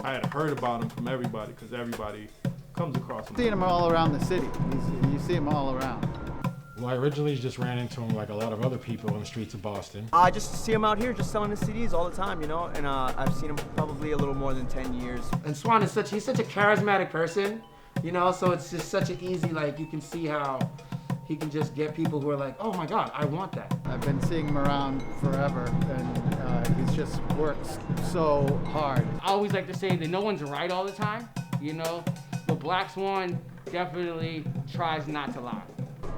I had heard about him from everybody because everybody comes across him. Seeing him all around the city. You see him all around. Well, I originally just ran into him like a lot of other people on the streets of Boston. I just see him out here just selling his CDs all the time, you know, and I've seen him probably a little more than 10 years. And Swan is he's such a charismatic person, you know, so it's just such an easy, like, you can see how he can just get people who are like, oh my God, I want that. I've been seeing him around forever, and he's just works so hard. I always like to say that no one's right all the time, you know, but Black Swan definitely tries not to lie.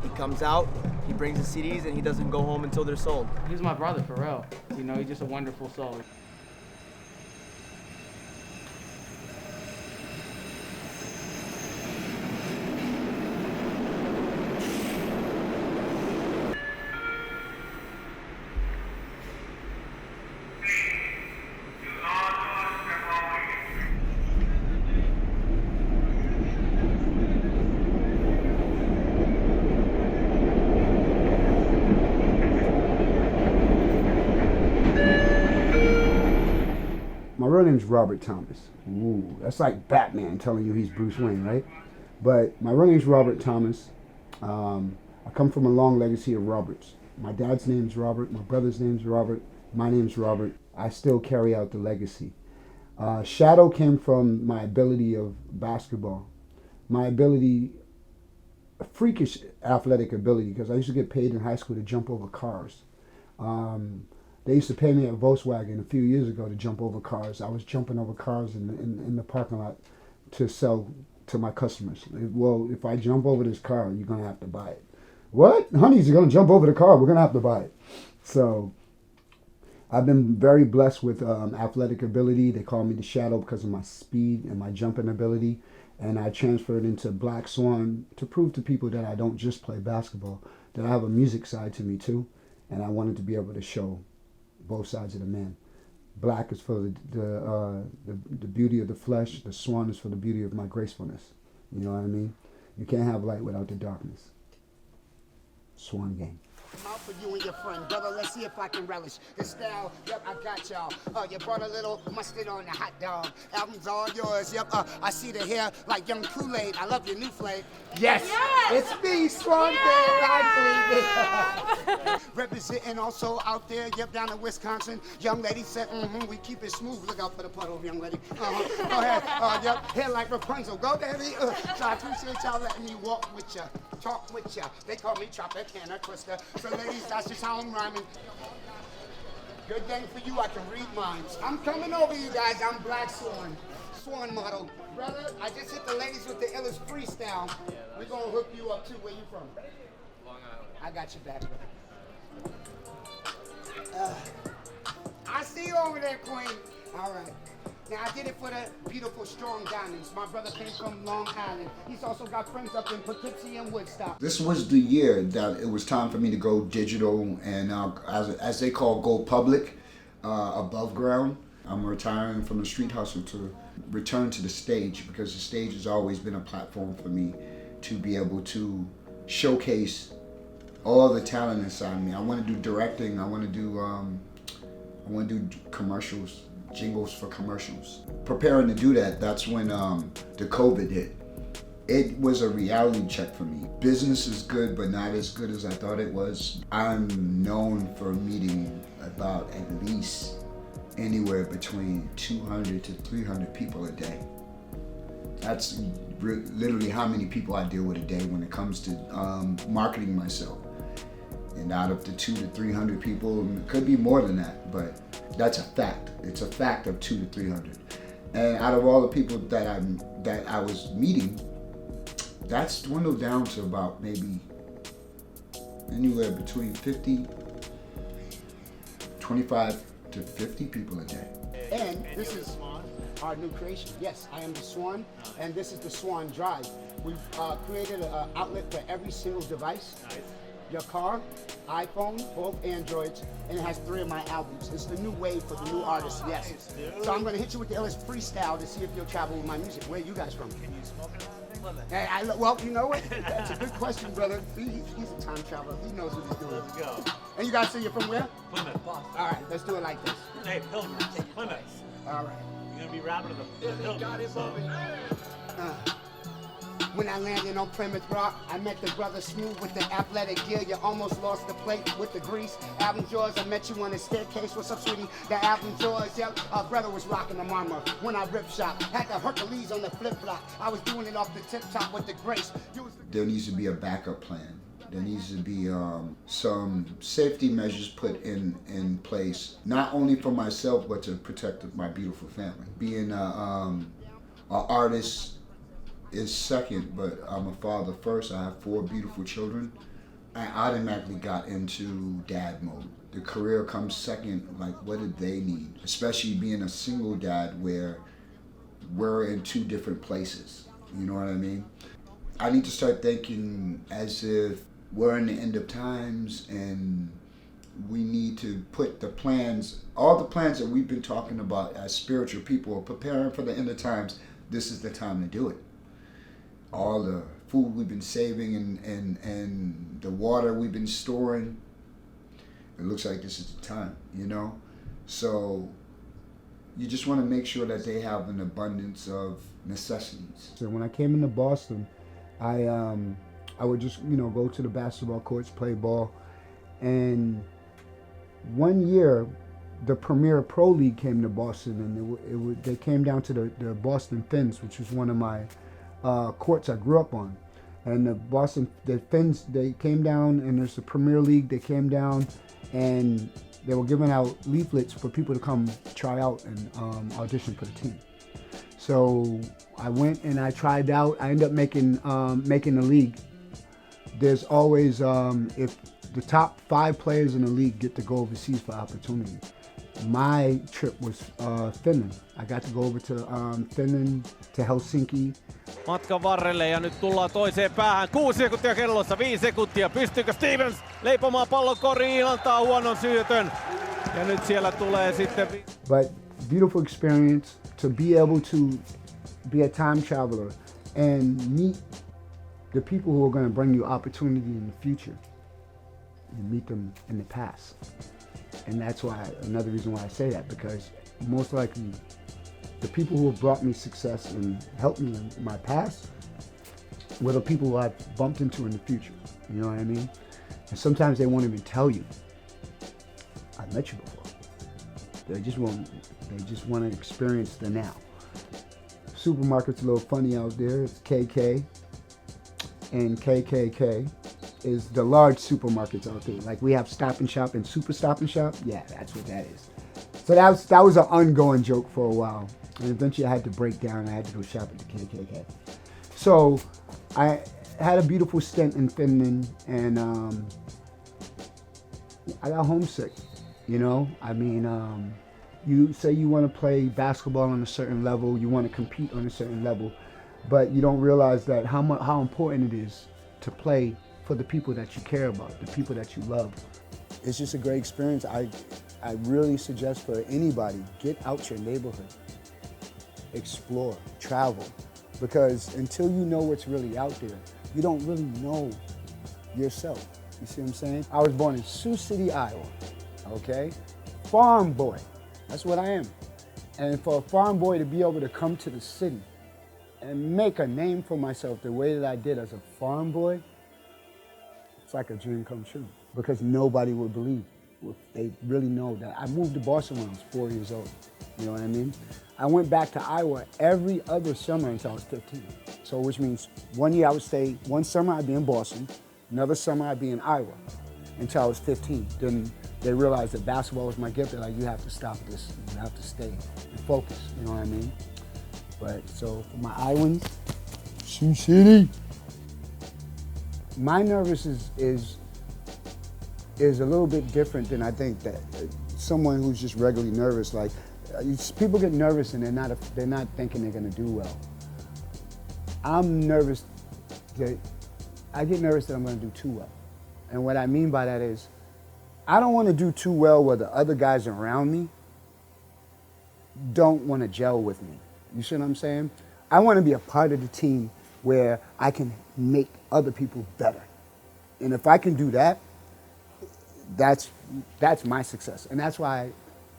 He comes out, he brings his CDs, and he doesn't go home until they're sold. He's my brother, for real. You know, he's just a wonderful soul. My real name's Robert Thomas. Ooh, that's like Batman telling you he's Bruce Wayne, right? But my real name's Robert Thomas. I come from a long legacy of Roberts. My dad's name's Robert, my brother's name's Robert, my name's Robert. I still carry out the legacy. Shadow came from my ability of basketball. My ability, a freakish athletic ability, because I used to get paid in high school to jump over cars. They used to pay me at Volkswagen a few years ago to jump over cars. I was jumping over cars in the parking lot to sell to my customers. Well, if I jump over this car, you're going to have to buy it. What? Honeys, you're going to jump over the car. We're going to have to buy it. So I've been very blessed with athletic ability. They call me the Shadow because of my speed and my jumping ability. And I transferred into Black Swan to prove to people that I don't just play basketball, that I have a music side to me too. And I wanted to be able to show both sides of the man. Black is for the beauty of the flesh. The swan is for the beauty of my gracefulness. You know what I mean? You can't have light without the darkness. Swan gang. Out for you and your friend, brother. Let's see if I can relish the style. Yep, I got y'all. You brought a little mustard on the hot dog. Album's all yours. Yep. I see the hair like young Kool-Aid. I love your new flavor. Yes, It's me, Swan Gang. I believe it. Representing also out there. Yep, down in Wisconsin. Young lady said, we keep it smooth. Look out for the puddle, young lady. Go ahead. Yep, hair like Rapunzel. Go, baby. So I appreciate y'all letting me walk with ya, talk with ya. They call me Tropicana Twister. So ladies, that's just how I'm rhyming. Good thing for you, I can read minds. I'm coming over you guys. I'm Black Swan. Swan model. Brother, I just hit the ladies with the illest freestyle. We're going to hook you up too. Where you from? Long Island. I got your back, brother. I see you over there, Queen. All right. Now, I did it for the beautiful, strong diamonds. My brother came from Long Island. He's also got friends up in Poughkeepsie and Woodstock. This was the year that it was time for me to go digital and, as they call, go public, above ground. I'm retiring from the street hustle to return to the stage, because the stage has always been a platform for me to be able to showcase all the talent inside me. I want to do directing. I want to do commercials. Jingles for commercials. Preparing to do that, that's when the COVID hit. It was a reality check for me. Business is good, but not as good as I thought it was. I'm known for meeting about at least anywhere between 200 to 300 people a day. That's literally how many people I deal with a day when it comes to marketing myself. And out of the 200 to 300 people, it could be more than that, but that's a fact. It's a fact of 200 to 300. And out of all the people that I was meeting, that's dwindled down to about maybe anywhere between 25 to 50 people a day. And this is our new creation. Yes, I am the Swan, and this is the Swan Drive. We've created an outlet for every single device. Nice. Your car, iPhone, both Androids, and it has 3 of my albums. It's the new wave for the new artists, yes. Nice, so I'm gonna hit you with the illest freestyle to see if you'll travel with my music. Where are you guys from? Can you smoke it? Well, you know what? That's a good question, brother. He's a time traveler. He knows what he's doing. Let's go. And you guys say you're from where? Plymouth, Boston. All right, let's do it like this. Hey, Pilgrim, Plymouth. All right. gonna be rapping the hill. So. When I landed on Plymouth Rock, I met the brother Smooth with the athletic gear. You almost lost the plate with the grease. Album Jaws, I met you on the staircase. What's up, sweetie? The album Jaws, yeah. Our brother was rocking the mama when I rip shop. Had the Hercules on the flip flop. I was doing it off the tip top with the grace. There needs to be a backup plan. There needs to be some safety measures put in place, not only for myself, but to protect my beautiful family. Being an artist is second, but I'm a father first. I have 4 beautiful children. I automatically got into dad mode. The career comes second, like what did they need? Especially being a single dad where we're in 2 different places. You know what I mean? I need to start thinking as if we're in the end of times and we need to put the plans, all the plans that we've been talking about as spiritual people, preparing for the end of times. This is the time to do it. All the food we've been saving and the water we've been storing, it looks like this is the time, you know? So you just want to make sure that they have an abundance of necessities. So when I came into Boston, I would just, go to the basketball courts, play ball. And one year, the Premier Pro League came to Boston, and they came down to the Boston Fins, which was one of my courts I grew up on. And the Fins, they came down, and there's the Premier League. They came down, and they were giving out leaflets for people to come try out and audition for the team. So I went and I tried out. I ended up making the league. There's always, if the top 5 players in the league get to go overseas for opportunity. My trip was Finland. I got to go over to Finland, to Helsinki. Matkan varrelle ja nyt tullaan toiseen päähän. 6 sekuntia kellossa, 5 sekuntia. Pystyykö Stevens leipomaan pallon koriin, antaa huonon syötön. Ja nyt siellä tulee sitten... But beautiful experience to be able to be a time traveler and meet the people who are going to bring you opportunity in the future. And meet them in the past. And that's why, another reason why I say that, because most likely the people who have brought me success and helped me in my past were the people who I've bumped into in the future. You know what I mean? And sometimes they won't even tell you, I met you before. They just want to experience the now. Supermarket's a little funny out there. It's KK and KKK. Is the large supermarkets out there. Like we have Stop and Shop and Super Stop and Shop. Yeah, that's what that is. So that was an ongoing joke for a while. And eventually I had to break down. I had to go shop at the KKK. So I had a beautiful stint in Finland, and I got homesick. I mean, you say you want to play basketball on a certain level, you want to compete on a certain level, but you don't realize that how important it is to play for the people that you care about, the people that you love. It's just a great experience. I really suggest for anybody, get out your neighborhood, explore, travel, because until you know what's really out there, you don't really know yourself. You see what I'm saying? I was born in Sioux City, Iowa, okay? Farm boy, that's what I am. And for a farm boy to be able to come to the city and make a name for myself the way that I did as a farm boy, it's like a dream come true, because nobody would believe if they really know that. I moved to Boston when I was 4 years old, you know what I mean? I went back to Iowa every other summer until I was 15. So which means one summer I'd be in Boston, another summer I'd be in Iowa until I was 15. Then they realized that basketball was my gift. They're like, you have to stop this, you have to stay and focus, you know what I mean? But so for my Iowans, Sioux City. My nervousness is a little bit different than I think that someone who's just regularly nervous. Like people get nervous and they're not thinking they're gonna do well. I'm nervous I get nervous that I'm gonna do too well. And what I mean by that is, I don't want to do too well where the other guys around me don't want to gel with me. You see what I'm saying? I want to be a part of the team where I can make other people better. And if I can do that, that's my success. And that's why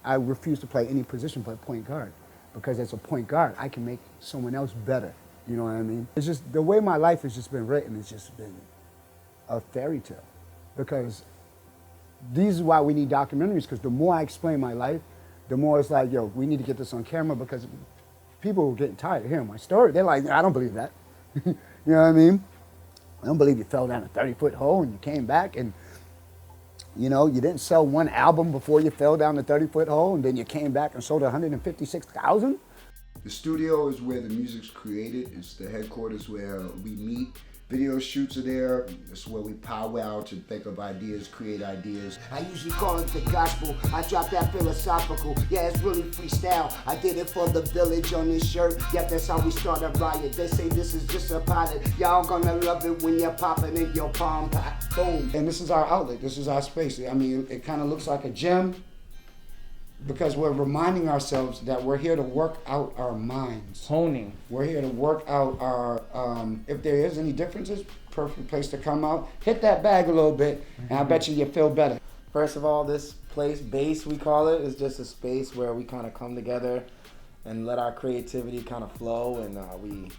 I refuse to play any position but point guard. because as a point guard, I can make someone else better. You know what I mean? It's just the way my life has just been written. It's just been a fairy tale, because this is why we need documentaries, because the more I explain my life, the more it's like, yo, we need to get this on camera, because people are getting tired of hearing my story. They're like, I don't believe that. You know what I mean? I don't believe you fell down a 30-foot hole and you came back and, you know, you didn't sell one album before you fell down the 30-foot hole and then you came back and sold 156,000. The studio is where the music's created. It's the headquarters where we meet. Video shoots are there. It's where we powwow to think of ideas, create ideas. I usually call it the gospel. I drop that philosophical. Yeah, it's really freestyle. I did it for the village on this shirt. Yep, that's how we start a riot. They say this is just a pilot. Y'all gonna love it when you're popping in your palm. Boom. And this is our outlet. This is our space. I mean, it kind of looks like a gym, because we're reminding ourselves that we're here to work out our minds. Honing. We're here to work out our, if there is any differences, perfect place to come out. Hit that bag a little bit, and I bet you feel better. First of all, this place, base we call it, is just a space where we kind of come together and let our creativity kind of flow, and we,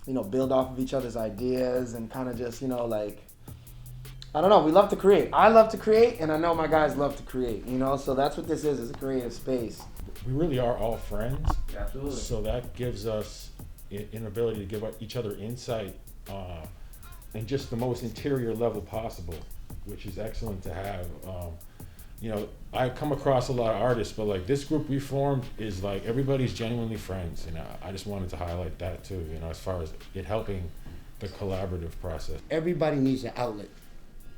you know, build off of each other's ideas and kind of just, you know, like, I don't know, we love to create. I love to create, and I know my guys love to create, you know, so that's what this is a creative space. We really are all friends. Absolutely. So that gives us an ability to give each other insight in just the most interior level possible, which is excellent to have. You know, I come across a lot of artists, but like this group we formed is like everybody's genuinely friends, and I just wanted to highlight that too, you know, as far as it helping the collaborative process. Everybody needs an outlet.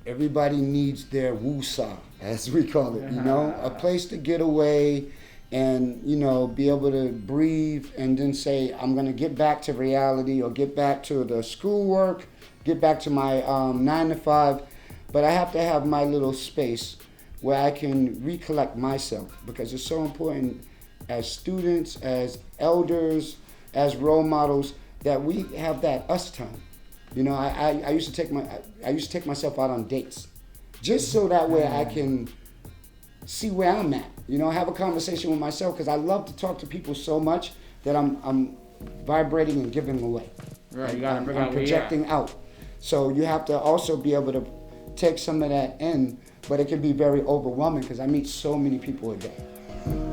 Everybody needs their woo-saw, as we call it, you know, a place to get away and, you know, be able to breathe and then say, I'm going to get back to reality or get back to the schoolwork, get back to my 9 to 5, but I have to have my little space where I can recollect myself, because it's so important as students, as elders, as role models, that we have that us time. You know, I used to take myself out on dates, just so that way I can see where I'm at. You know, have a conversation with myself, because I love to talk to people so much that I'm vibrating and giving away. Right, you gotta bring I'm out projecting out. So you have to also be able to take some of that in, but it can be very overwhelming because I meet so many people a day.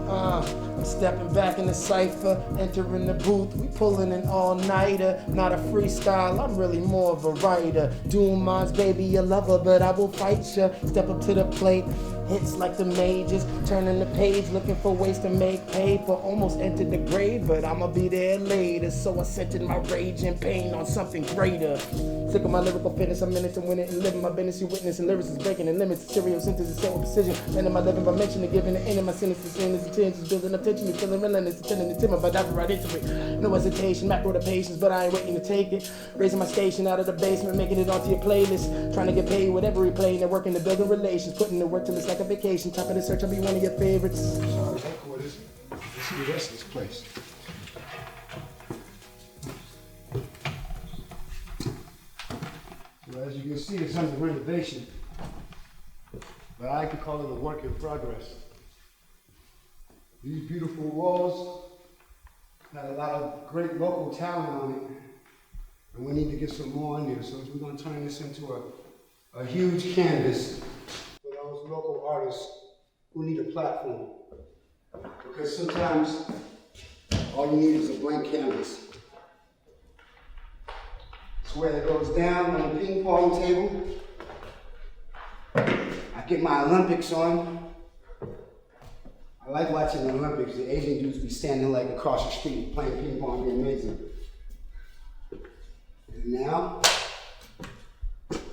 I'm stepping back in the cypher, entering the booth, we pulling an all-nighter. Not a freestyle, I'm really more of a writer. Doing mine's baby a lover, but I will fight ya. Step up to the plate, hits like the majors. Turning the page, looking for ways to make paper. Almost entered the grave, but I'ma be there later. So I centered my rage and pain on something greater. Sick of my lyrical fitness, I'm in it to win it and living my business. You witness and lyrics is breaking the limits. Serial synthesis, same with precision. Man in my living by mentioning, giving the end of my sentence. Sin is intentions, building up tension, feeling relentless, attending the timber, but diving right into it. No hesitation, macro the patience, but I ain't waiting to take it. Raising my station out of the basement, making it onto your playlist. Trying to get paid whatever we play, networking to building relations, putting the work till it's like a vacation. Top of the search, I'll be one of your favorites. Sorry, headquarters. Let's see the rest of this place. Well, as you can see, it's under renovation, but I like to call it a work in progress. These beautiful walls had a lot of great local talent on it, and we need to get some more in there. So we're going to turn this into a huge canvas for those local artists who need a platform. Because sometimes all you need is a blank canvas. It's where it goes down on the ping pong table. I get my Olympics on. I like watching the Olympics. The Asian dudes be standing like across the street playing ping pong, be amazing. And now,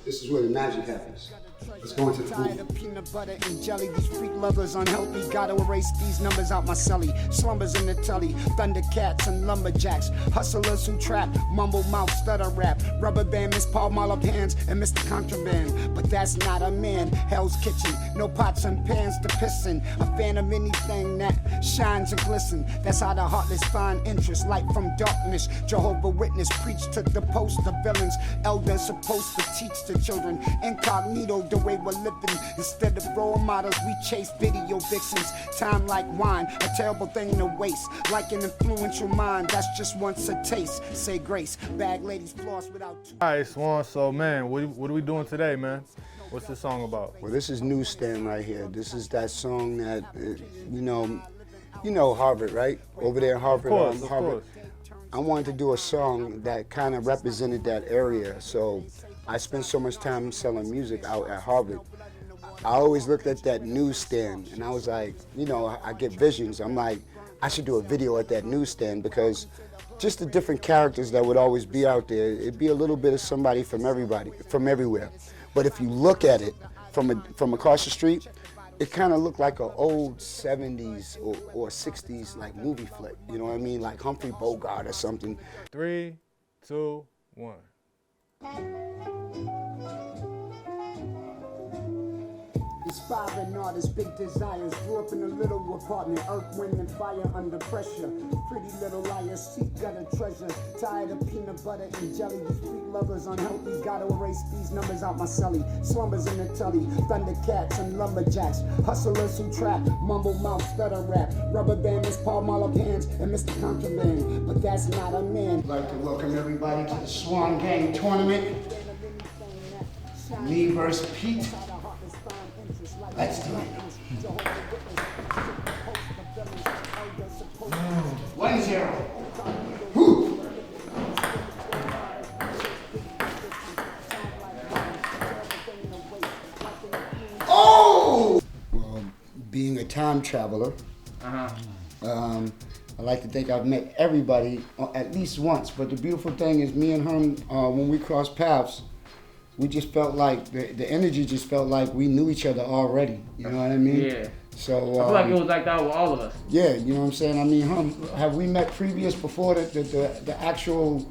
this is where the magic happens. Let's go into the Tired of peanut butter and jelly. These freak lovers unhealthy. Gotta erase these numbers out my celly. Slumbers in the telly. Thundercats and lumberjacks. Hustlers who trap. Mumble mouth, stutter rap. Rubber band, Miss Paul Marlowe pants and Mr. Contraband. But that's not a man. Hell's Kitchen. No pots and pans to piss in. A fan of anything that shines and glistens. That's how the heartless find interest. Light from darkness. Jehovah Witness preach to the poster villains. Elders supposed to teach the children. Incognito, the way we're living. Instead of role models, we chase video vixens. Time like wine, a terrible thing to waste. Like an influential mind, that's just once a taste. Say grace, bag ladies floss without two. All right, Swan. So, man, what are we doing today, man? What's this song about? Well, this is Newsstand right here. This is that song that, you know Harvard, right? Over there in Harvard. Of course. Harvard. I wanted to do a song that kind of represented that area. So I spent so much time selling music out at Harvard. I always looked at that newsstand and I was like, I get visions. I'm like, I should do a video at that newsstand because just the different characters that would always be out there, it'd be a little bit of somebody from everywhere. But if you look at it from across the street, it kind of looked like an old 70s or 60s like movie flick, you know what I mean? Like Humphrey Bogart or something. 3, 2, 1. Inspiring artists, big desires. Grew up in a little apartment, earth, wind, and fire under pressure. Pretty little liars, seek gutter treasure. Tired of peanut butter and jelly. These freak lovers unhealthy. Gotta erase these numbers out my celly. Slumbers in the tully. Thundercats and lumberjacks. Hustlers who trap. Mumble mouth, stutter rap. Rubber band is Paul Marlowe hands and Mr. Contraband. But that's not a man. I'd like to welcome everybody to the Swan Gang tournament. Me versus Pete. Let's do it. 1-0. Oh! Well, being a time traveler, I like to think I've met everybody at least once. But the beautiful thing is, me and him, when we crossed paths, we just felt like the energy just felt like we knew each other already. You know what I mean? Yeah. So I feel like it was like that with all of us. Yeah, you know what I'm saying? I mean, have we met previous before the actual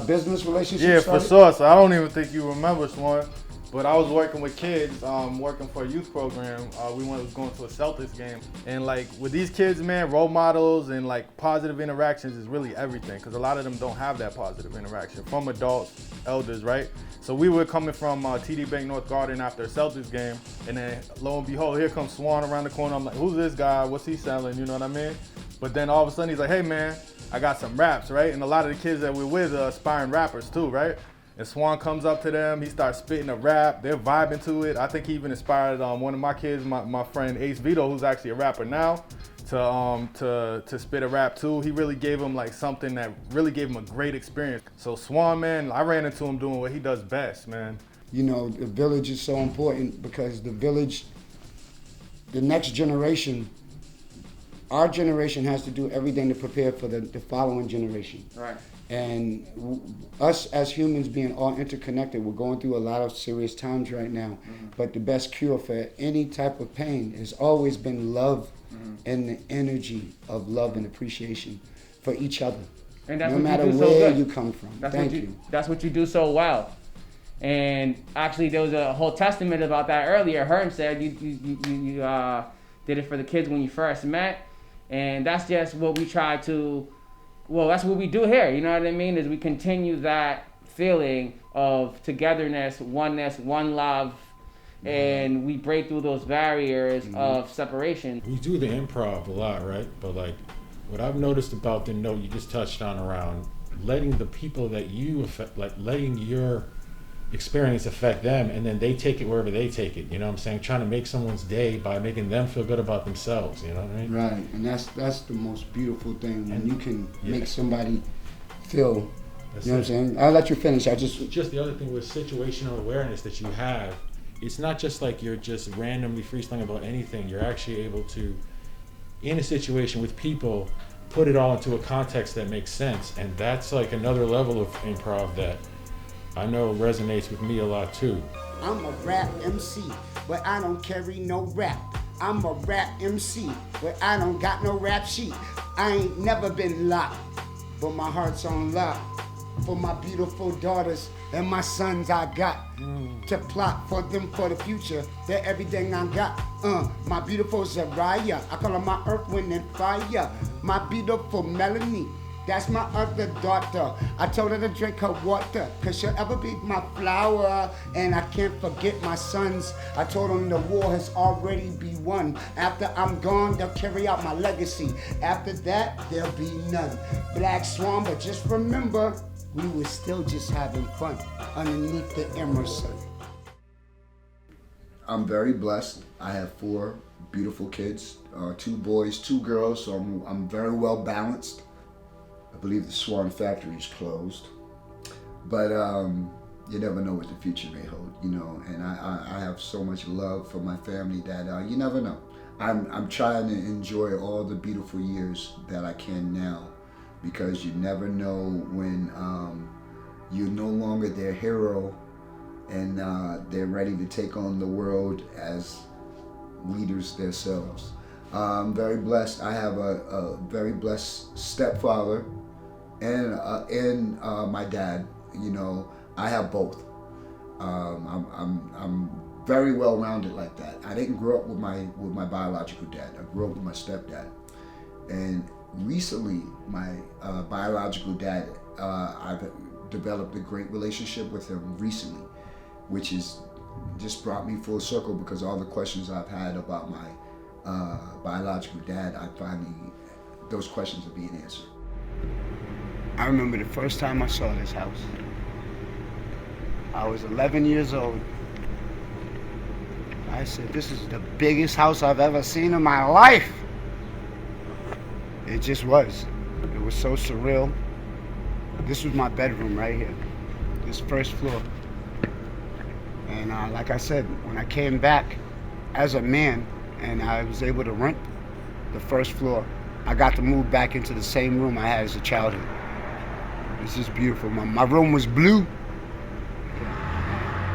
business relationship Yeah, started? for sure. So I don't even think you remember, Swan. But I was working with kids, working for a youth program. We was going to a Celtics game. And like with these kids, man, role models and like positive interactions is really everything. Because a lot of them don't have that positive interaction from adults, elders, right? So we were coming from TD Bank North Garden after a Celtics game. And then lo and behold, here comes Swan around the corner. I'm like, who's this guy? What's he selling? You know what I mean? But then all of a sudden he's like, hey man, I got some raps, right? And a lot of the kids that we're with are aspiring rappers too, right? And Swan comes up to them, he starts spitting a rap, they're vibing to it. I think he even inspired one of my kids, my friend Ace Vito, who's actually a rapper now, to spit a rap too. He really gave him like something that really gave him a great experience. So Swan, man, I ran into him doing what he does best, man. You know, the village is so important because the village, the next generation, our generation has to do everything to prepare for the following generation. Right. And us as humans being all interconnected, we're going through a lot of serious times right now. But the best cure for any type of pain has always been love and the energy of love and appreciation for each other. And that's no what matter you do so where good. you come from. Thank you. That's what you do so well. And actually, there was a whole testament about that earlier. Herm said you did it for the kids when you first met. And that's just what we try to... Well, that's what we do here, you know what I mean? Is we continue that feeling of togetherness, oneness, one love, and we break through those barriers of separation. We do the improv a lot, right? But like, what I've noticed about the note you just touched on around letting the people that you affect, like letting your experience affect them, and then they take it wherever they take it, you know what I'm saying? Trying to make someone's day by making them feel good about themselves, you know what I mean? Right, and that's the most beautiful thing, when you can make somebody feel, That's you know it. what I'm saying? I'll let you finish, Just the other thing with situational awareness that you have, it's not just like you're just randomly freestyling about anything, you're actually able to, in a situation with people, put it all into a context that makes sense, and that's like another level of improv that I know resonates with me a lot too. I'm a rap MC, but I don't carry no rap. I'm a rap MC, but I don't got no rap sheet. I ain't never been locked, but my heart's on lock. For my beautiful daughters and my sons I got to plot for them for the future. They're everything I got. My beautiful Zariah, I call her my earth, wind, and fire. My beautiful Melanie, That's my other daughter. I told her to drink her water, cause she'll ever be my flower. And I can't forget my sons. I told them the war has already been won. After I'm gone, they'll carry out my legacy. After that, there'll be none. Black Swan, but just remember, we were still just having fun underneath the emerald sun. I'm very blessed. I have 4 beautiful kids, 2 boys, 2 girls, so I'm very well balanced. I believe the Swan factory is closed, but you never know what the future may hold, you know. And I have so much love for my family that you never know. I'm trying to enjoy all the beautiful years that I can now, because you never know when you're no longer their hero and they're ready to take on the world as leaders themselves. I'm very blessed. I have a very blessed stepfather and my dad. You know, I have both. I'm very well rounded like that. I didn't grow up with my biological dad. I grew up with my stepdad. And recently, my biological dad, I've developed a great relationship with him recently, which is just brought me full circle, because all the questions I've had about my biological dad, those questions are being answered. I remember the first time I saw this house. I was 11 years old. I said, this is the biggest house I've ever seen in my life. It just was. It was so surreal. This was my bedroom right here, this first floor. And like I said, when I came back as a man and I was able to rent the first floor, I got to move back into the same room I had as a childhood. This is beautiful. My room was blue.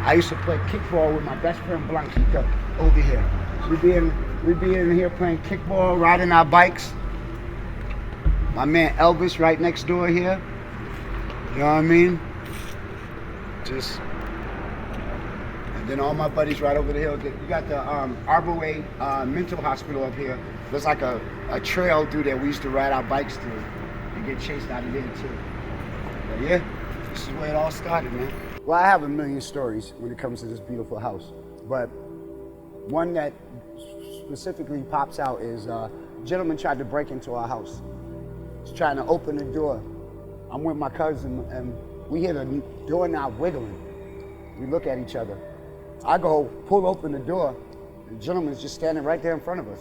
I used to play kickball with my best friend Blanquita over here. We'd be in here playing kickball, riding our bikes. My man Elvis right next door here. You know what I mean? And then all my buddies right over the hill. You got the Arbor mental hospital up here. There's like a trail through there we used to ride our bikes through and get chased out of there too. But yeah, this is where it all started, man. Well, I have a million stories when it comes to this beautiful house, but one that specifically pops out is a gentleman tried to break into our house. He's trying to open the door. I'm with my cousin and we hear the doorknob wiggling. We look at each other. I go pull open the door. The gentleman's just standing right there in front of us.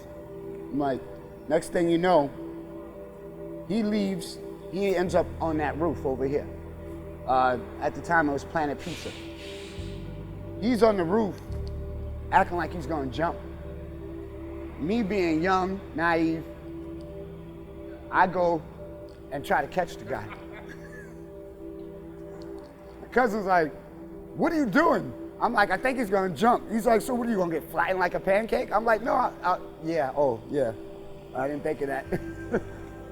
I'm like, next thing you know, he leaves. He ends up on that roof over here. At the time, it was Planet Pizza. He's on the roof, acting like he's gonna jump. Me being young, naive, I go and try to catch the guy. My cousin's like, what are you doing? I'm like, I think he's gonna jump. He's like, so what are you gonna get flying like a pancake? I'm like, no, yeah, I didn't think of that.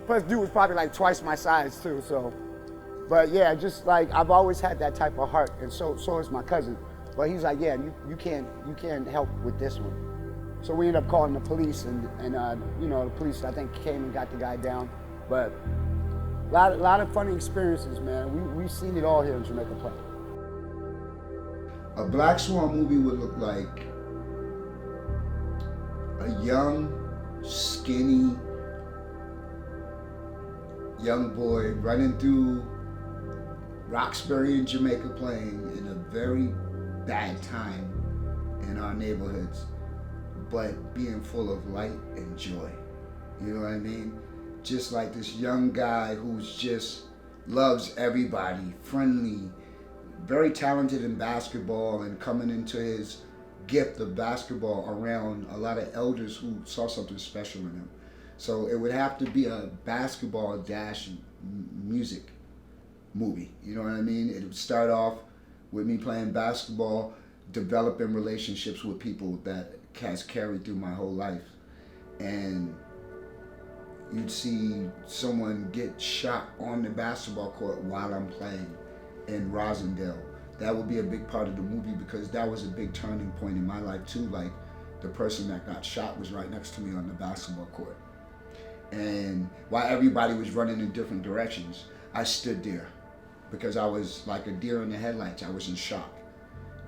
Plus, dude was probably like twice my size too, so. But yeah, just like, I've always had that type of heart, and so is my cousin. But he's like, yeah, you can't help with this one. So we ended up calling the police, and you know, the police, I think, came and got the guy down. But a lot of funny experiences, man. We've seen it all here in Jamaica Plain. A Black Swan movie would look like a young, skinny, young boy running through Roxbury and Jamaica Plain in a very bad time in our neighborhoods, but being full of light and joy. You know what I mean? Just like this young guy who's just loves everybody, friendly, very talented in basketball, and coming into his gift of basketball around a lot of elders who saw something special in him. So it would have to be a basketball dash music movie. You know what I mean? It would start off with me playing basketball, developing relationships with people that has carried through my whole life. And you'd see someone get shot on the basketball court while I'm playing in Rosendale. That would be a big part of the movie, because that was a big turning point in my life too. Like, the person that got shot was right next to me on the basketball court. And while everybody was running in different directions, I stood there because I was like a deer in the headlights. I was in shock.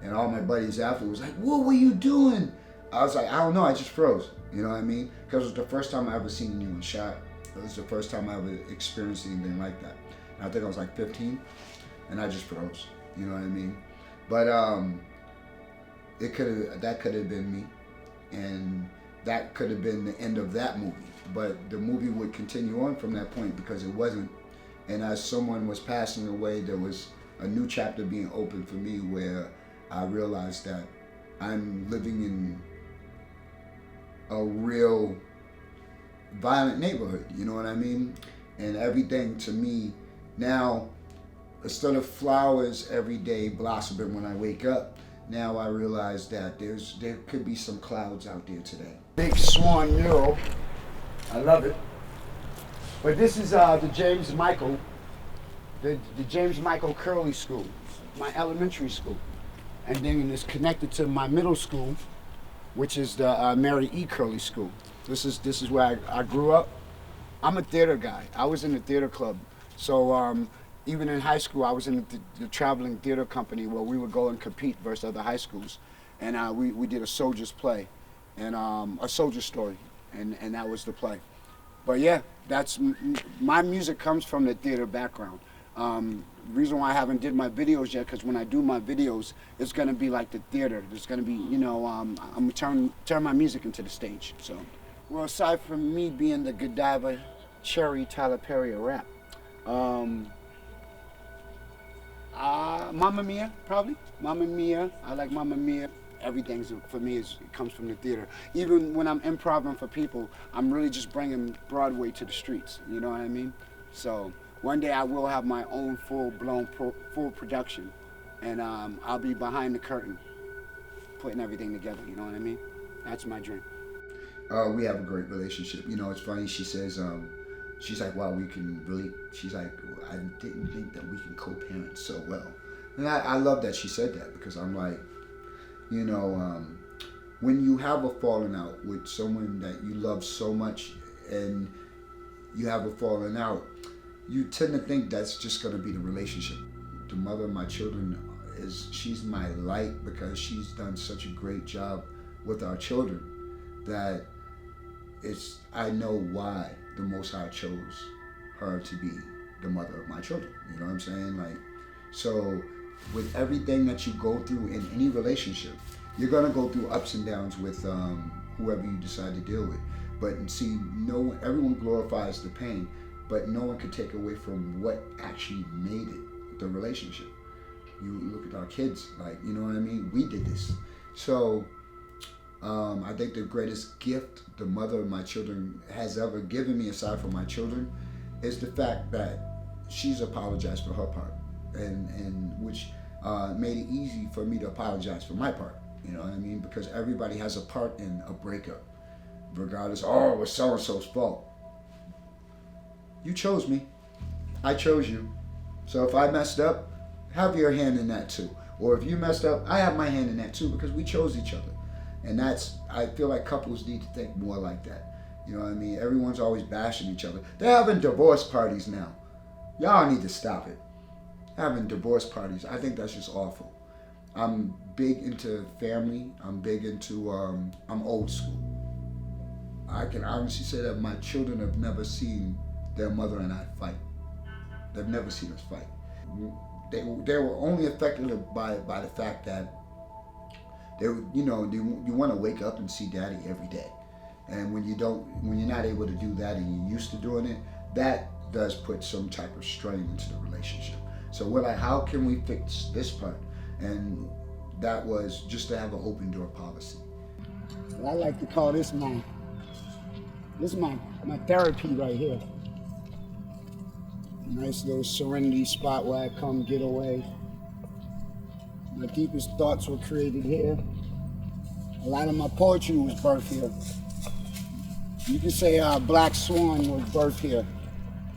And all my buddies after was like, what were you doing? I was like, I don't know, I just froze. You know what I mean? Because it was the first time I ever seen anyone shot. It was the first time I ever experienced anything like that. And I think I was like 15, and I just froze. You know what I mean? But that could have been me, and that could have been the end of that movie. But the movie would continue on from that point because it wasn't. And as someone was passing away, there was a new chapter being opened for me where I realized that I'm living in a real violent neighborhood, you know what I mean? And everything to me now, instead of flowers every day blossoming when I wake up, now I realize that there could be some clouds out there today. Big Swan mural, I love it. But this is the James Michael, the James Michael Curley School, my elementary school. And then it's connected to my middle school, which is the Mauri E. Curley School. This is where I grew up. I'm a theater guy. I was in the theater club. So even in high school, I was in the traveling theater company where we would go and compete versus other high schools. And we did a soldier's play and a soldier story, and that was the play. But yeah, my music comes from the theater background. The reason why I haven't did my videos yet, because when I do my videos, it's gonna be like the theater. There's gonna be, you know, I'm gonna turn my music into the stage. So, well, aside from me being the Godiva Cherry Tyler Perry of rap, Mamma Mia, probably. Mamma Mia, I like Mamma Mia. Everything for me it comes from the theater. Even when I'm improvising for people, I'm really just bringing Broadway to the streets. You know what I mean? So one day I will have my own full-blown full production, and I'll be behind the curtain, putting everything together. You know what I mean? That's my dream. We have a great relationship. You know, it's funny. She says, she's like, wow, we can really. She's like, I didn't think that we can co-parent so well, and I love that she said that because I'm like. You know, when you have a falling out with someone that you love so much and you have a falling out, you tend to think that's just going to be the relationship. The mother of my children, she's my light because she's done such a great job with our children that I know why the Most High chose her to be the mother of my children. You know what I'm saying? Like, so with everything that you go through in any relationship, you're gonna go through ups and downs with whoever you decide to deal with. But see, everyone glorifies the pain, but no one can take away from what actually made it, the relationship. You look at our kids, like, you know what I mean? We did this. So I think the greatest gift the mother of my children has ever given me, aside from my children, is the fact that she's apologized for her part. And which made it easy for me to apologize for my part. You know what I mean? Because everybody has a part in a breakup, regardless. Oh, it was so-and-so's fault. You chose me. I chose you. So if I messed up, have your hand in that too. Or if you messed up, I have my hand in that too, because we chose each other. And I feel like couples need to think more like that. You know what I mean? Everyone's always bashing each other. They're having divorce parties now. Y'all need to stop it. Having divorce parties, I think that's just awful. I'm big into family. I'm big into, I'm old school. I can honestly say that my children have never seen their mother and I fight. They've never seen us fight. They were only affected by the fact that you want to wake up and see daddy every day. And when you're not able to do that and you're used to doing it, that does put some type of strain into the relationship. So we're like, how can we fix this part? And that was just to have an open door policy. I like to call this my therapy right here. Nice little serenity spot where I come get away. My deepest thoughts were created here. A lot of my poetry was birthed here. You can say Black Swan was birthed here.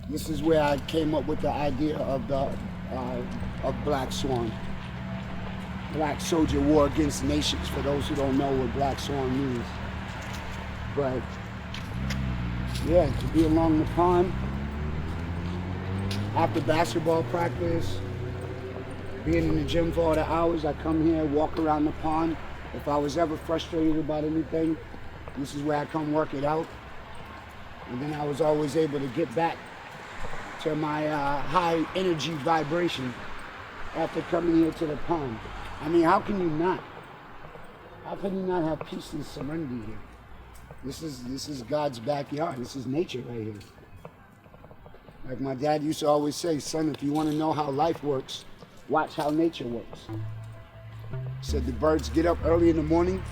This is where I came up with the idea of Black Swan. Black soldier war against nations, for those who don't know what Black Swan means. But Yeah, to be along the pond after basketball practice, being in the gym for all the hours, I come here, walk around the pond. If I was ever frustrated about anything, this is where I come work it out. And then I was always able to get back to my high energy vibration after coming here to the pond. I mean, how can you not? How can you not have peace and serenity here? This is God's backyard. This is nature right here. Like my dad used to always say, son, if you want to know how life works, watch how nature works. He said the birds get up early in the morning,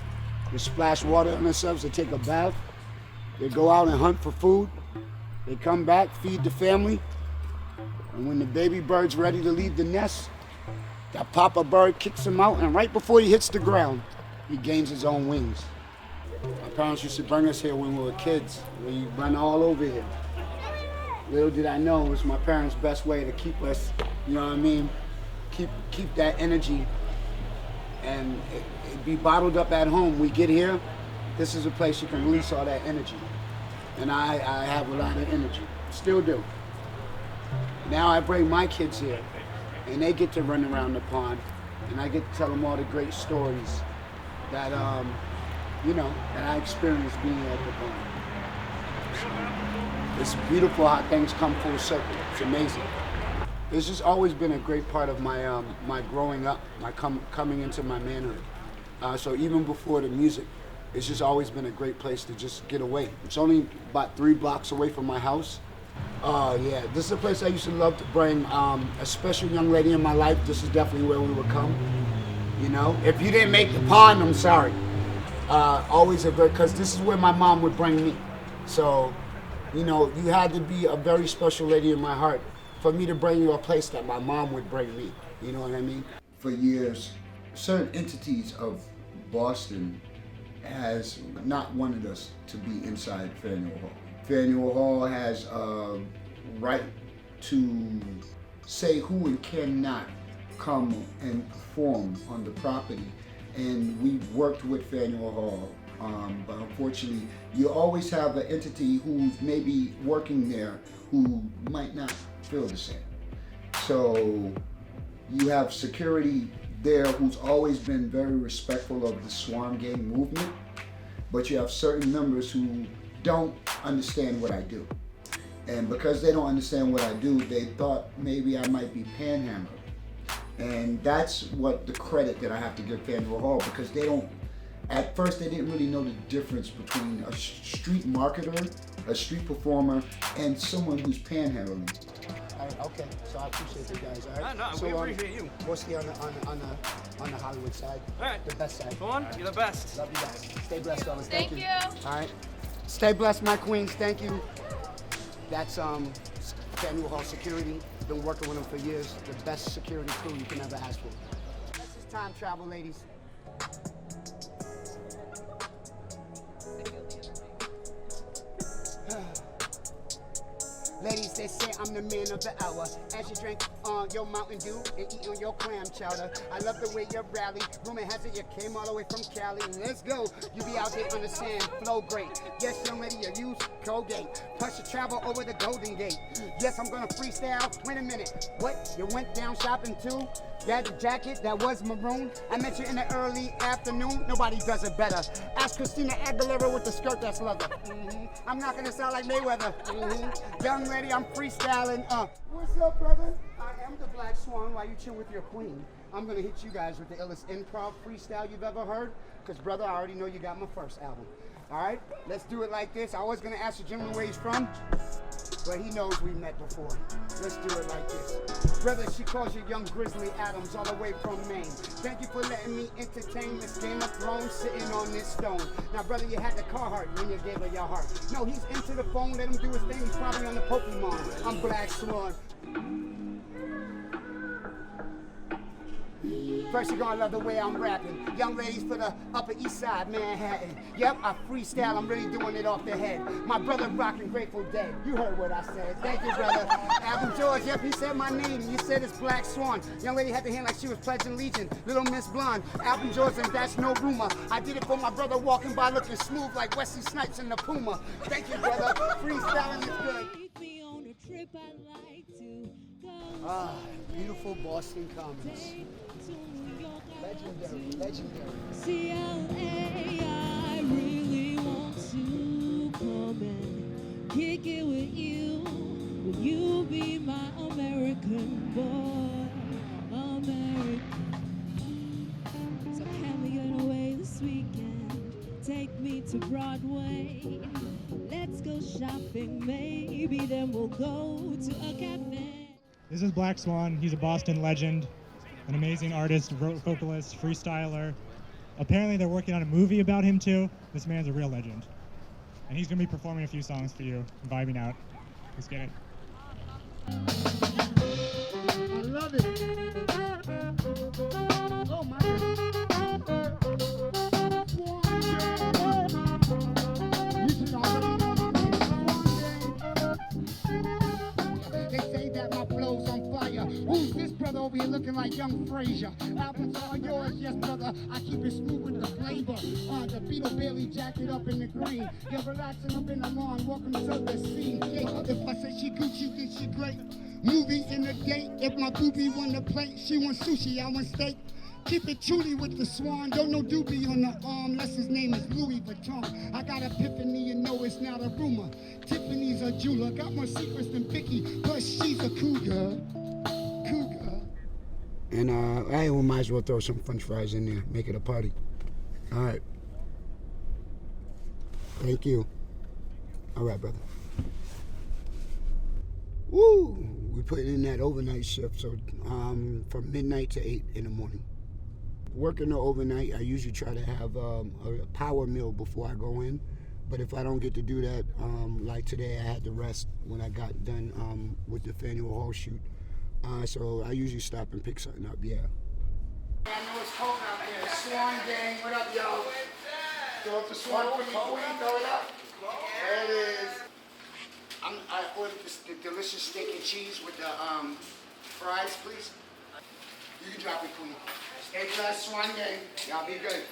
they splash water on themselves, they take a bath, they go out and hunt for food, they come back, feed the family, and when the baby bird's ready to leave the nest, that papa bird kicks him out, and right before he hits the ground, he gains his own wings. My parents used to bring us here when we were kids. We run all over here. Little did I know it was my parents' best way to keep us, you know what I mean, keep that energy, and it be bottled up at home. We get here, this is a place you can release all that energy. And I have a lot of energy, still do. Now I bring my kids here, and they get to run around the pond, and I get to tell them all the great stories that, you know, that I experienced being at the pond. So, it's beautiful how things come full circle. It's amazing. It's just always been a great part of my my growing up, my coming into my manhood. So even before the music, it's just always been a great place to just get away. It's only about 3 blocks away from my house. Yeah, this is a place I used to love to bring a special young lady in my life. This is definitely where we would come. You know, if you didn't make the pond, I'm sorry. Always a very, because this is where my mom would bring me. So, you know, you had to be a very special lady in my heart for me to bring you a place that my mom would bring me. You know what I mean? For years, certain entities of Boston has not wanted us to be inside Faneuil Hall. Faneuil Hall has a right to say who and cannot come and perform on the property, and we've worked with Faneuil Hall, but unfortunately you always have an entity who's maybe working there who might not feel the same. So you have security there who's always been very respectful of the Swan Gang movement, but you have certain members who don't understand what I do. And because they don't understand what I do, they thought maybe I might be panhandling. And that's what the credit that I have to give Faneuil Hall, because they don't, at first they didn't really know the difference between a street marketer, a street performer, and someone who's panhandling. Okay, so I appreciate you guys, all right? No, so, we appreciate you. We'll stay on the Hollywood side. All right. The best side. Go on, you're the best. Love you guys. Stay blessed, fellas. Thank you. All right. Stay blessed, my queens. Thank you. That's Faneuil Hall Security. Been working with them for years. The best security crew you can ever ask for. This is time travel, ladies. Ladies, they say I'm the man of the hour. As you drink on your Mountain Dew and eat on your clam chowder. I love the way you rally. Rumor has it you came all the way from Cali. Let's go. You be out there on the sand, flow great. Yes, young lady, you use Colgate. Plus you travel over the Golden Gate. Yes, I'm gonna freestyle. Wait a minute. What? You went down shopping too? You had the jacket that was maroon. I met you in the early afternoon. Nobody does it better. Ask Christina Aguilera with the skirt that's leather. I'm not gonna sound like Mayweather. Young lady, I'm freestyling. What's up, brother? I am the Black Swan while you chill with your queen. I'm gonna hit you guys with the illest improv freestyle you've ever heard. Cause brother, I already know you got my first album. All right, let's do it like this. I was gonna ask the gentleman where he's from, but he knows we met before. Let's do it like this. Brother, she calls you young Grizzly Adams all the way from Maine. Thank you for letting me entertain this Game of Thrones sitting on this stone. Now, brother, you had the Carhartt when you gave her your heart. No, he's into the phone, let him do his thing. He's probably on the Pokemon. I'm Black Swan. First you're gonna love the way I'm rapping. Young ladies for the Upper East Side, Manhattan. Yep, I freestyle, I'm really doing it off the head. My brother rockin' Grateful Dead. You heard what I said. Thank you, brother. Album George, yep, he said my name. You said it's Black Swan. Young lady had the hand like she was pledging legion. Little Miss Blonde. Album George, and that's no rumor. I did it for my brother walking by looking smooth like Wesley Snipes in the Puma. Thank you, brother. Freestyling is good. Ah, beautiful Boston Commons. Legendary, legendary. CLA, I really want to come and kick it with you. Will you be my American boy? American. So can we get away this weekend? Take me to Broadway. Let's go shopping, maybe then we'll go to a cafe. This is Black Swan. He's a Boston legend, an amazing artist, vocalist, freestyler. Apparently they're working on a movie about him too. This man's a real legend. And he's gonna be performing a few songs for you, vibing out. Let's get it. I love it. Oh my goodness. They say that my flow's on fire. Who's this brother over here looking like young Frazier? Albums are yours, yes brother. I keep it smooth with the flavor. The Beetle Bailey jacket up in the green. You're relaxing up in the lawn, welcome to the scene. Yeah, if I say she Gucci, then she great. Movie in the date. If my boobie want a plate, she want sushi, I want steak. Keep it truly with the swan. Don't know doobie on the arm unless his name is Louis Vuitton. I got epiphany and know it's not a rumor. Tiffany's a jeweler. Got more secrets than Vicky, plus she's a cougar. Cougar. And I might as well throw some french fries in there. Make it a party. All right. Thank you. All right, brother. Woo! We put in that overnight shift, so from midnight to 8 in the morning. Working the overnight, I usually try to have a power meal before I go in. But if I don't get to do that, like today, I had to rest when I got done with the Faneuil Hall shoot. So I usually stop and pick something up, yeah. I know it's cold out there. Swan gang, what up, y'all? Throw up the swan for me, throw it up. There it is. I ordered the delicious steak and cheese with the fries, please. You can drop it, Queen. Stay blessed, Swan gang. Y'all be good.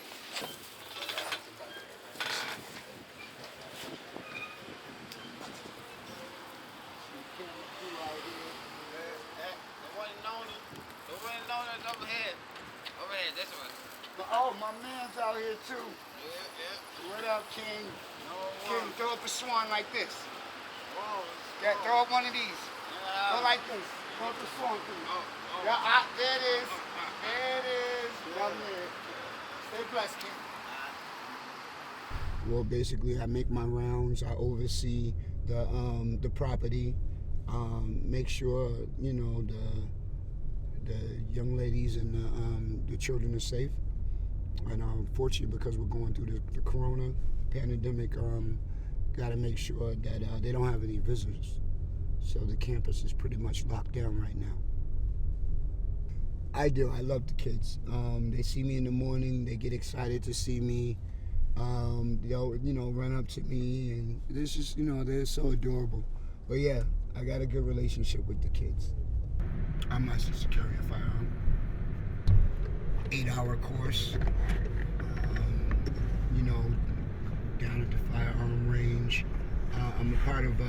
Over here, this one. Oh, my man's out here too. Yeah. What up, King? King, throw up a swan like this. Yeah, throw up one of these. Go like this. Throw up the swan, please. Yeah, there it is. There it is. Young man. Stay blessed, King. Well, basically, I make my rounds. I oversee the property. Make sure the young ladies and the children are safe. And unfortunately, because we're going through the corona pandemic, got to make sure that they don't have any visitors. So the campus is pretty much locked down right now. I do. I love the kids. They see me in the morning. They get excited to see me. They'll run up to me, and it's just they're so adorable. But yeah, I got a good relationship with the kids. I'm licensed to carry a firearm. 8-hour course. Down at the firearm range. I'm a part of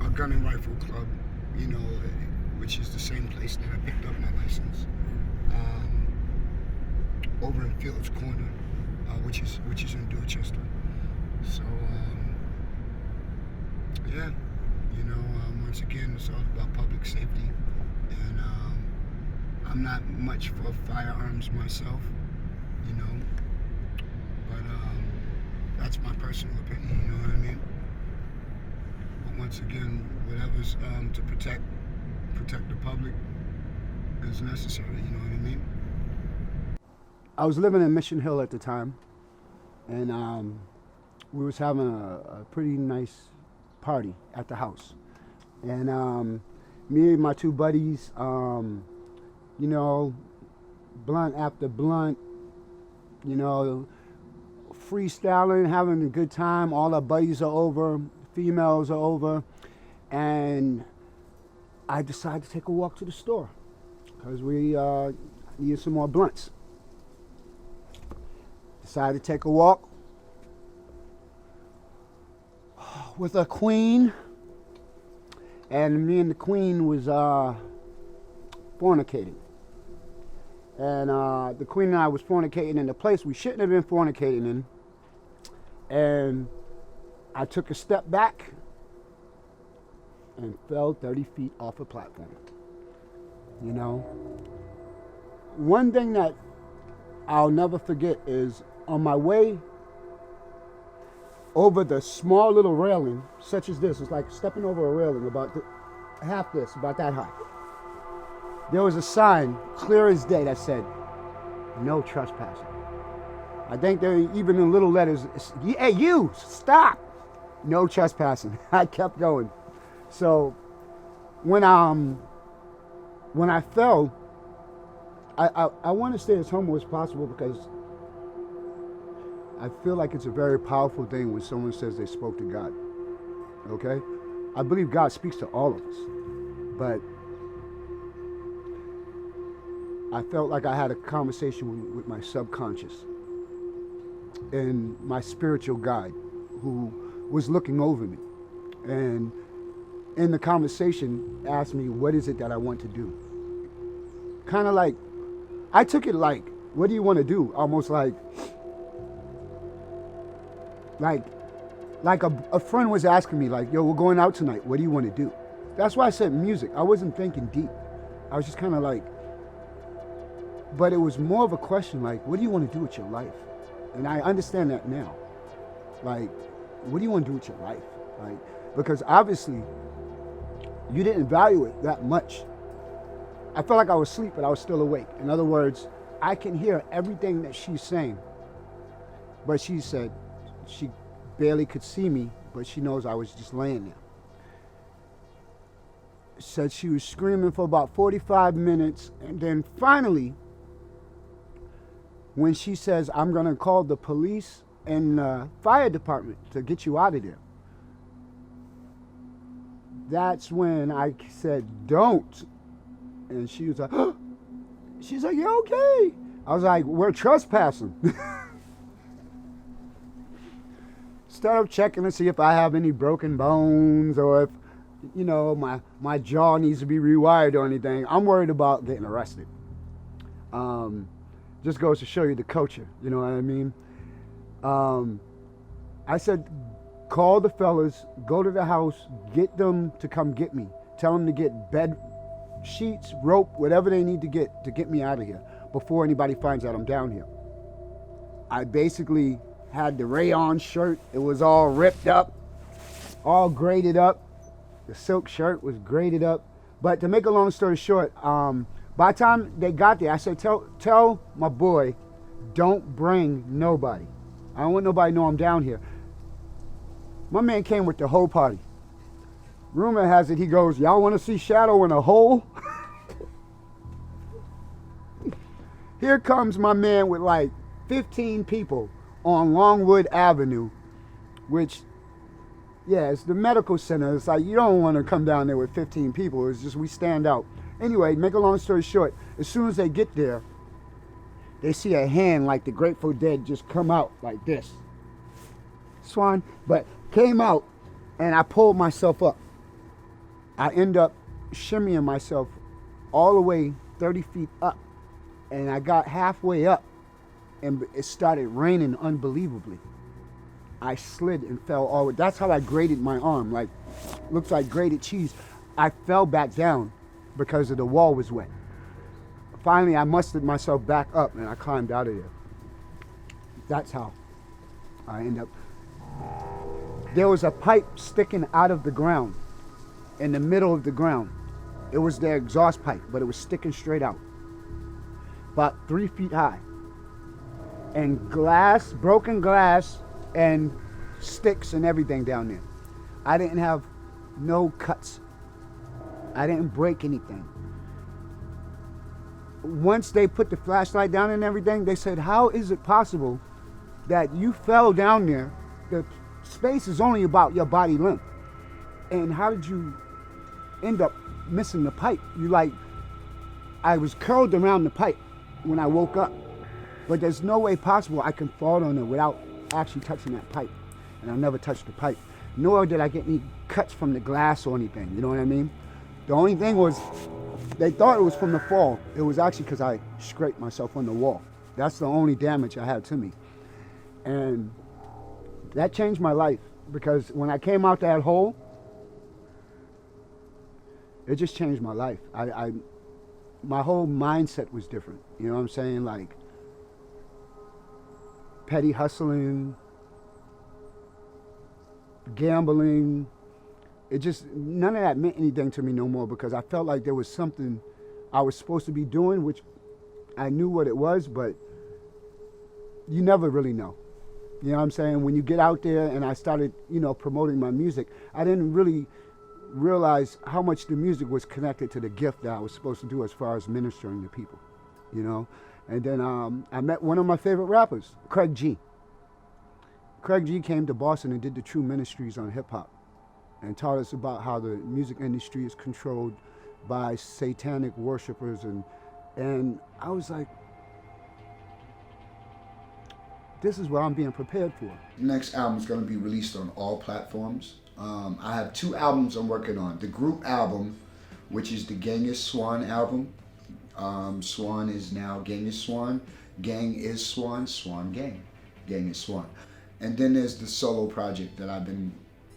a gun and rifle club, which is the same place that I picked up my license. Over in Fields Corner, which is in Dorchester. So yeah, once again, it's all about public safety, and I'm not much for firearms myself, but that's my personal opinion. You know what I mean? But once again, whatever's to protect the public is necessary. You know what I mean? I was living in Mission Hill at the time, and we was having a pretty nice party at the house. And me and my two buddies, you know, blunt after blunt, you know, freestyling, having a good time. All our buddies are over, females are over, and I decided to take a walk to the store because we needed some more blunts. Decided to take a walk with a queen, and me and the queen was fornicating. And the queen and I was fornicating in a place we shouldn't have been fornicating in. And I took a step back and fell 30 feet off a platform. You know? One thing that I'll never forget is on my way over the small little railing, such as this, it's like stepping over a railing about half this, about that high. There was a sign, clear as day, that said, "No trespassing." I think there even in little letters, "Hey, you, stop! No trespassing." I kept going. So when I fell, I want to stay as humble as possible because I feel like it's a very powerful thing when someone says they spoke to God. Okay? I believe God speaks to all of us. But I felt like I had a conversation with my subconscious and my spiritual guide who was looking over me. And in the conversation asked me, what is it that I want to do? Kind of like, I took it like, what do you want to do? Almost like a friend was asking me, like, yo, we're going out tonight. What do you want to do? That's why I said music. I wasn't thinking deep. I was just kind of like, but it was more of a question like, what do you want to do with your life? And I understand that now. Like, what do you want to do with your life? Like, because obviously you didn't value it that much. I felt like I was asleep, but I was still awake. In other words, I can hear everything that she's saying. But she said she barely could see me, but she knows I was just laying there. Said she was screaming for about 45 minutes, and then finally, when she says, I'm going to call the police and fire department to get you out of there, that's when I said, don't. And she was like, oh. She's like, you okay? I was like, we're trespassing. Instead of checking to see if I have any broken bones or if, you know, my jaw needs to be rewired or anything, I'm worried about getting arrested. Just goes to show you the culture, you know what I mean? I said, call the fellas, go to the house, get them to come get me. Tell them to get bed sheets, rope, whatever they need to get me out of here before anybody finds out I'm down here. I basically had the rayon shirt. It was all ripped up, all graded up. The silk shirt was graded up. But to make a long story short, by the time they got there, I said, tell my boy, don't bring nobody. I don't want nobody to know I'm down here. My man came with the whole party. Rumor has it, he goes, y'all want to see Shadow in a hole? Here comes my man with like 15 people on Longwood Avenue, which, yeah, it's the medical center. It's like, you don't want to come down there with 15 people. It's just we stand out. Anyway, make a long story short, as soon as they get there, they see a hand like the Grateful Dead just come out like this. Swan, but came out, and I pulled myself up. I end up shimmying myself all the way 30 feet up, and I got halfway up, and it started raining unbelievably. I slid and fell all the way. That's how I grated my arm, like, looks like grated cheese. I fell back down because of the wall was wet. Finally, I mustered myself back up, and I climbed out of there. That's how I end up. There was a pipe sticking out of the ground, in the middle of the ground. It was their exhaust pipe, but it was sticking straight out. About 3 feet high. And glass, broken glass, and sticks and everything down there. I didn't have no cuts. I didn't break anything. once they put the flashlight down and everything, they said, how is it possible that you fell down there? The space is only about your body length. And how did you end up missing the pipe? I was curled around the pipe when I woke up, but there's no way possible I can fall on it without actually touching that pipe. And I never touched the pipe, nor did I get any cuts from the glass or anything, you know what I mean? The only thing was, they thought it was from the fall. It was actually because I scraped myself on the wall. That's the only damage I had to me. And that changed my life, because when I came out that hole, it just changed my life. My whole mindset was different. You know what I'm saying? Like, petty hustling, gambling, none of that meant anything to me no more, because I felt like there was something I was supposed to be doing, which I knew what it was, but you never really know. You know what I'm saying? When you get out there, and I started, promoting my music, I didn't really realize how much the music was connected to the gift that I was supposed to do as far as ministering to people, And then I met one of my favorite rappers, Craig G. Craig G came to Boston and did the True Ministries on hip hop, and taught us about how the music industry is controlled by satanic worshipers, and I was like, this is what I'm being prepared for. The next album is going to be released on all platforms. I have 2 albums I'm working on. The group album, which is the Gang is Swan album. Swan is now Gang is Swan. Gang is Swan, Swan Gang. Gang is Swan. And then there's the solo project that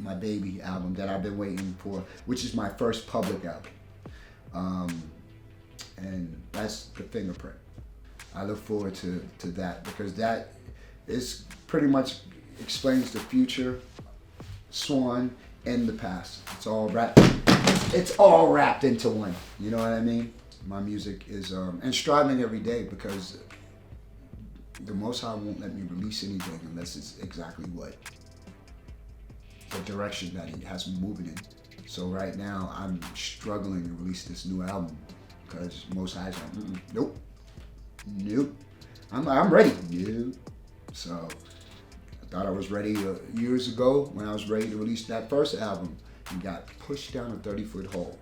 my baby album that I've been waiting for, which is my first public album. And that's The Fingerprint. I look forward to that, because that is pretty much explains the future, Swan, and the past. It's all wrapped into one. You know what I mean? My music is, and striving every day, because the Most High won't let me release anything unless it's exactly what the direction that he has me moving in. So right now I'm struggling to release this new album, because Most High's like, nope. I'm ready. Nope. So I thought I was ready years ago when I was ready to release that first album, and got pushed down a 30-foot hole.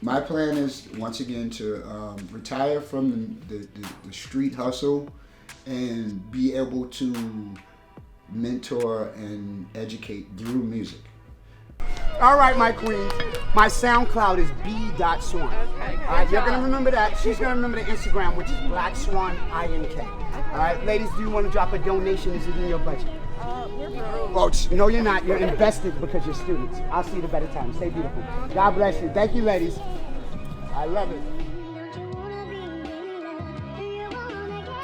My plan is, once again, to retire from the street hustle and be able to mentor and educate through music. All right, my queen. My SoundCloud is b.swan. All right, you're gonna remember that. She's gonna remember the Instagram, which is Black Swan INK. All right, ladies, do you want to drop a donation? Is it in your budget? We're broke. Well, no, you're not. You're invested because you're students. I'll see you at a better time. Stay beautiful. God bless you. Thank you, ladies. I love it.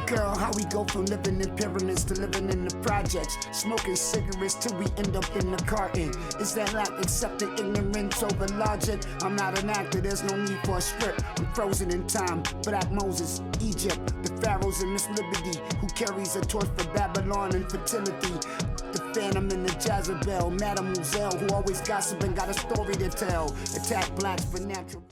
Girl, how we go from living in pyramids to living in the projects, smoking cigarettes till we end up in the carton. Is that like accepting ignorance over logic? I'm not an actor, there's no need for a script. I'm frozen in time, Black Moses, Egypt, the pharaohs and Miss Liberty, who carries a torch for Babylon and fertility. The Phantom and the Jezebel, Mademoiselle, who always gossip and got a story to tell. Attack blacks for natural.